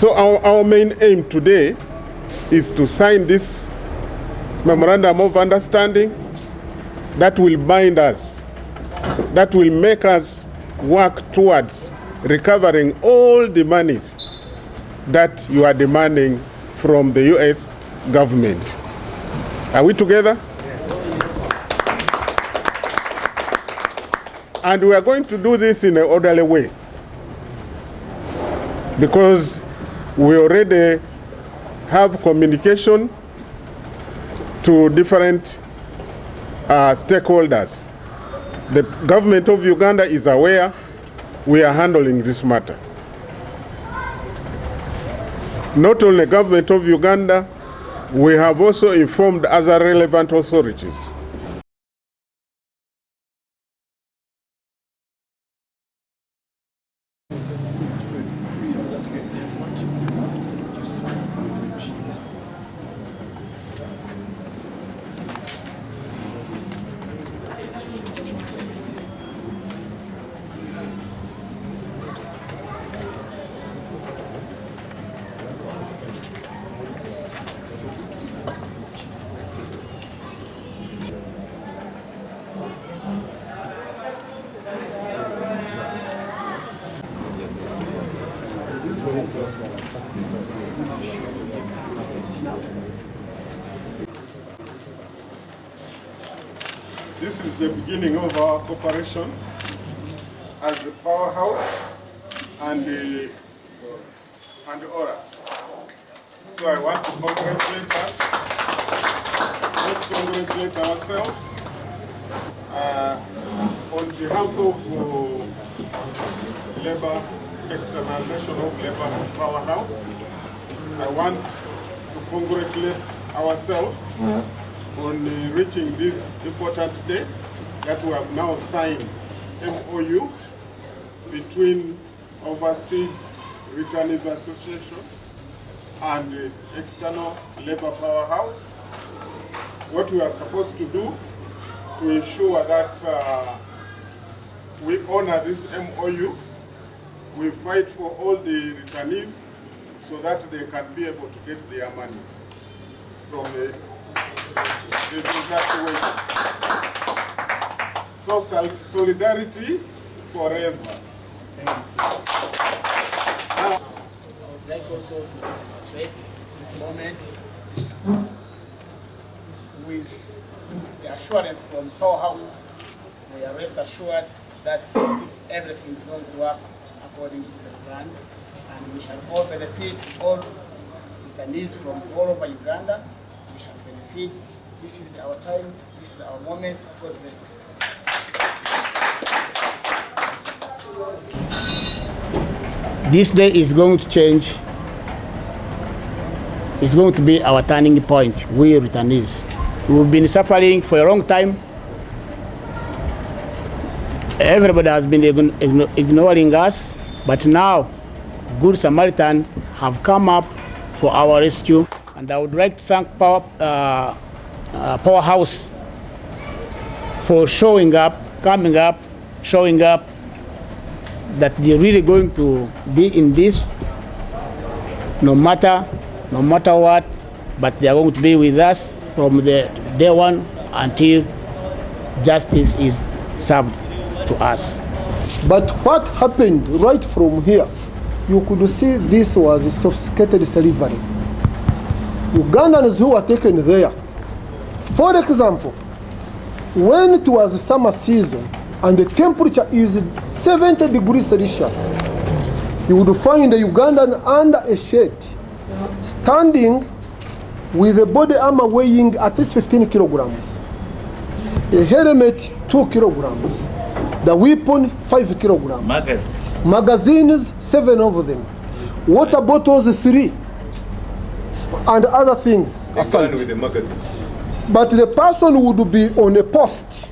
So our main aim today is to sign this memorandum of understanding that will bind us, that will make us work towards recovering all the monies that you are demanding from the US government. Are we together? Yes. And we are going to do this in an orderly way, because we already have communication to different stakeholders. The government of Uganda is aware we are handling this matter. Not only the government of Uganda, we have also informed other relevant authorities. This is the beginning of our cooperation as a powerhouse and aura. So I want to congratulate us. Let's congratulate ourselves. On behalf of Labor Externalization of Labor Powerhouse, I want to congratulate ourselves on reaching this important day that we have now signed MOU between Overseas Returnees Association and the External Labor Powerhouse. What we are supposed to do to ensure that we honor this MOU, we fight for all the returnees so that they can be able to get their monies from the So solidarity forever. I would like also to congratulate this moment with the assurance from Powerhouse. We are rest assured that everything is going to work according to the plans, and we shall all benefit, all returnees from all over Uganda. We shall benefit. This is our time, this is our moment. God bless us. This day is going to change. It's going to be our turning point, we returnees. We've been suffering for a long time. Everybody has been ignoring us, but now good Samaritans have come up for our rescue. And I would like to thank Powerhouse for showing up, coming up, showing up that they're really going to be in this no matter what, but they are going to be with us from the day one until justice is served to us. But what happened right from here, you could see this was a sophisticated slavery. Ugandans who were taken there. For example, when it was summer season and the temperature is 70 degrees Celsius, you would find a Ugandan under a shade, standing with a body armor weighing at least 15 kilograms, a helmet 2 kilograms, the weapon 5 kilograms, magazines 7 of them, water bottles 3, and other things aside. With the magazine. But the person would be on a post,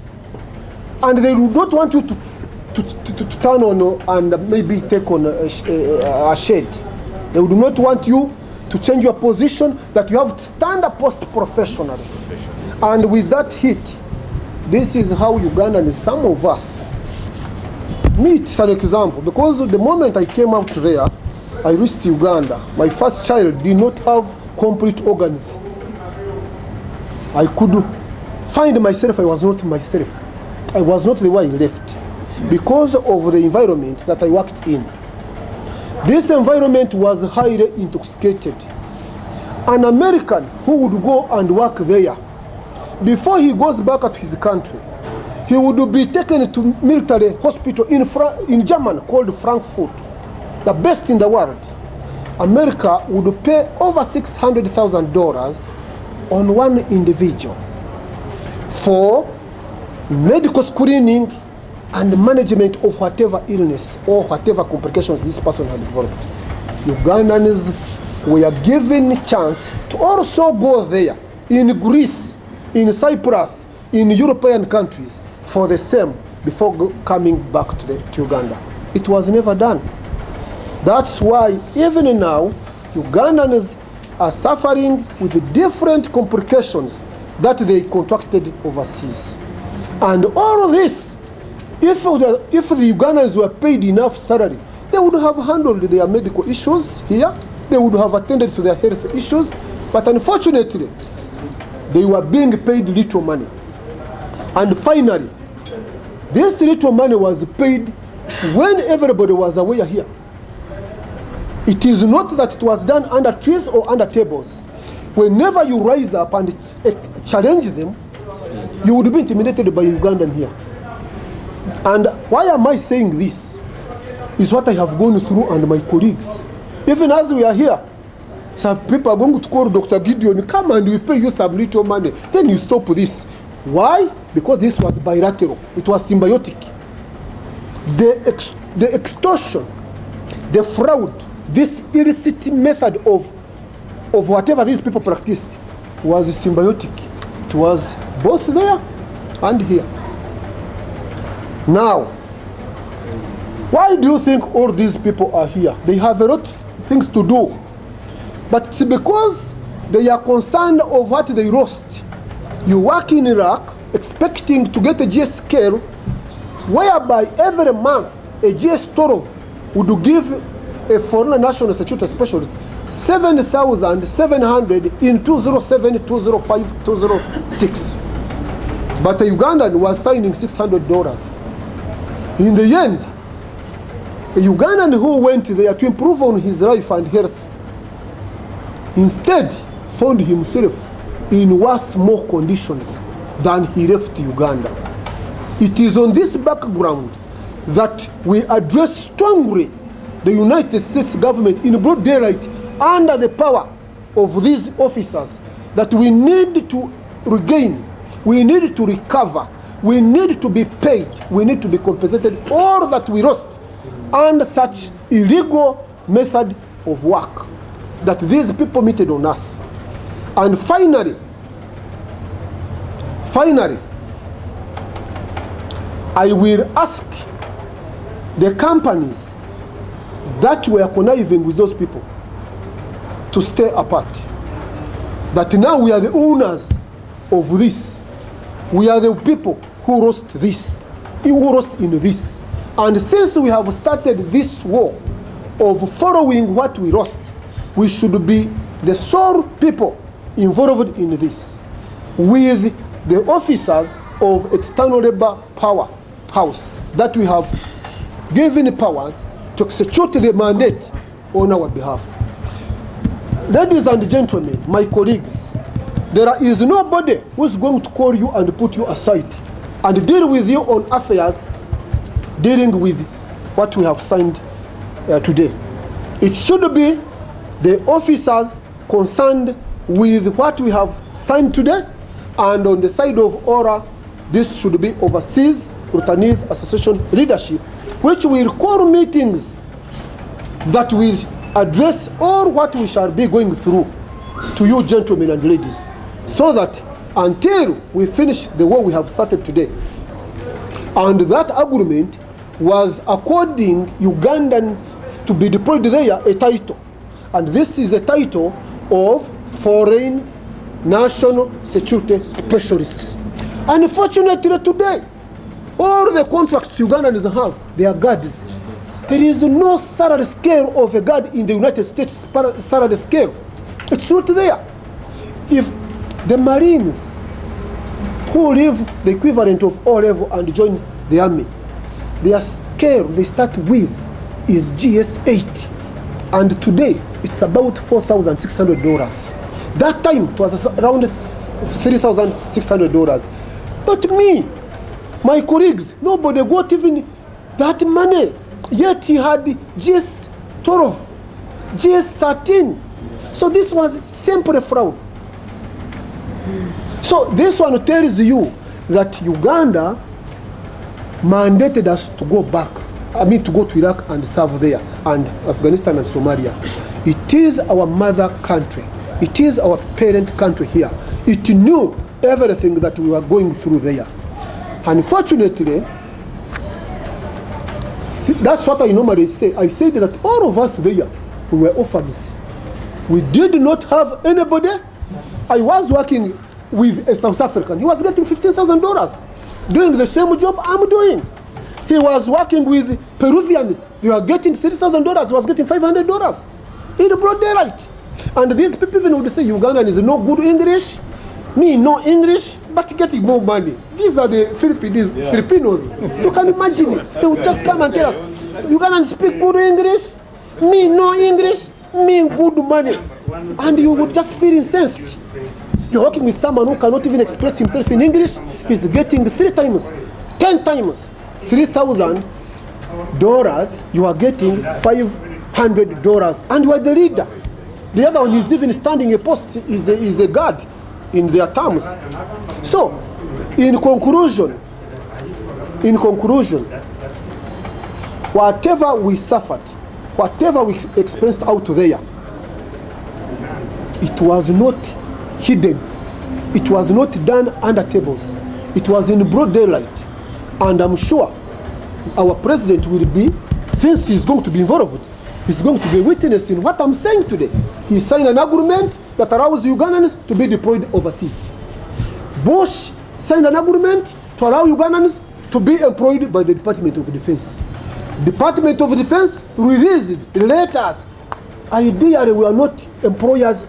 and they would not want you to turn on and maybe take on a shade. They would not want you to change your position, that you have to stand a post professionally. And with that heat, this is how Ugandan, some of us, me it's an example, because the moment I came out there, I reached Uganda, my first child did not have complete organs. I could find myself, I was not myself. I was not the way I left because of the environment that I worked in. This environment was highly intoxicated. An American who would go and work there, before he goes back to his country, he would be taken to military hospital in Germany called Frankfurt, the best in the world. America would pay over $600,000 on one individual for medical screening and management of whatever illness or whatever complications this person had developed. Ugandans were given a chance to also go there in Greece, in Cyprus, in European countries for the same before coming back to Uganda. It was never done. That's why even now, Ugandans are suffering with different complications that they contracted overseas. And all of this, if the Ugandans were paid enough salary, they would have handled their medical issues here, they would have attended to their health issues, but unfortunately, they were being paid little money. And finally, this little money was paid when everybody was aware here. It is not that it was done under trees or under tables. Whenever you rise up and challenge them, you would be intimidated by Ugandan here. And why am I saying this? Is what I have gone through and my colleagues. Even as we are here, some people are going to call Dr. Gideon, come and we pay you some little money. Then you stop this. Why? Because this was bilateral. It was symbiotic. The extortion, the fraud, this illicit method of whatever these people practiced was symbiotic. It was both there and here. Now, why do you think all these people are here? They have a lot of things to do. But it's because they are concerned of what they lost. You work in Iraq expecting to get a GS scale, whereby every month a GS 12 would give a foreign national security specialist 7,700 in 2007, 2005, 2006. But a Ugandan was signing $600. In the end, a Ugandan who went there to improve on his life and health instead found himself in worse, more conditions than he left Uganda. It is on this background that we address strongly the United States government in broad daylight under the power of these officers that we need to regain, we need to recover, we need to be paid, we need to be compensated all that we lost under such illegal method of work that these people meted on us. And finally, I will ask the companies that were conniving with those people to stay apart. That now we are the owners of this. We are the people who lost this, who lost in this. And since we have started this war of following what we lost, we should be the sole people involved in this, with the officers of external labor power house that we have given powers to execute the mandate on our behalf. Ladies and gentlemen, my colleagues, there is nobody who's going to call you and put you aside and deal with you on affairs dealing with what we have signed today. It should be the officers concerned with what we have signed today, and on the side of ORA, this should be overseas Returnees Association leadership, which will call meetings that will address all what we shall be going through to you gentlemen and ladies, so that until we finish the war we have started today. And that agreement was according Ugandan to be deployed there a title, and this is a title of Foreign National Security Specialists. Unfortunately today, all the contracts Ugandans have, they are guards. There is no salary scale of a guard in the United States salary scale. It's not there. If the Marines who leave the equivalent of O level and join the army, their scale they start with is GS8, and today it's about $4,600. That time it was around $3,600. But me, my colleagues, nobody got even that money. Yet he had GS12, GS13. So this was simple fraud. So this one tells you that Uganda mandated us to go back. To go to Iraq and serve there, and Afghanistan and Somalia. It is our mother country. It is our parent country here. It knew everything that we were going through there. Unfortunately, that's what I normally say. I said that all of us there, we were orphans. We did not have anybody. I was working with a South African. He was getting $15,000, doing the same job I'm doing. He was working with Peruvians. They were getting $30,000. He was getting $500 in broad daylight. And these people even would say Ugandan is no good English, me no English, but getting more money. These are the Filipinos. You can imagine it. They would just come and tell us, Ugandans speak good English, me no English, me good money. And you would just feel incensed. You're working with someone who cannot even express himself in English. He's getting 3 times, 10 times. $3,000, you are getting $500, and you are the leader. The other one is even standing a post, is a guard in their terms. So, in conclusion, whatever we suffered, whatever we experienced out there, it was not hidden. It was not done under tables. It was in broad daylight. And I'm sure our president will be, since he's going to be involved, he's going to be witnessing what I'm saying today. He signed an agreement that allows Ugandans to be deployed overseas. Bush signed an agreement to allow Ugandans to be employed by the Department of Defense. Department of Defense released letters. Ideally, we are not employees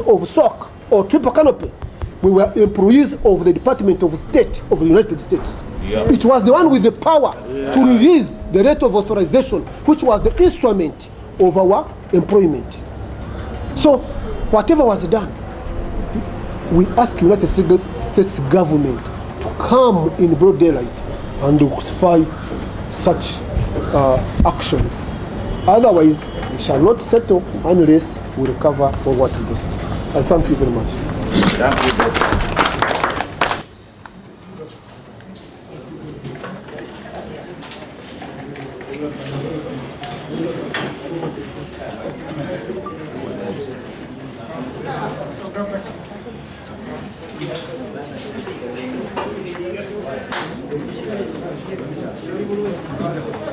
of SOC or Triple Canopy. We were employees of the Department of State of the United States. Yeah. It was the one with the power to release the rate of authorization, which was the instrument of our employment. So, whatever was done, we ask United States government to come in broad daylight and fight such actions. Otherwise, we shall not settle unless we recover all what we lost. I thank you very much. Thank you. Thank you.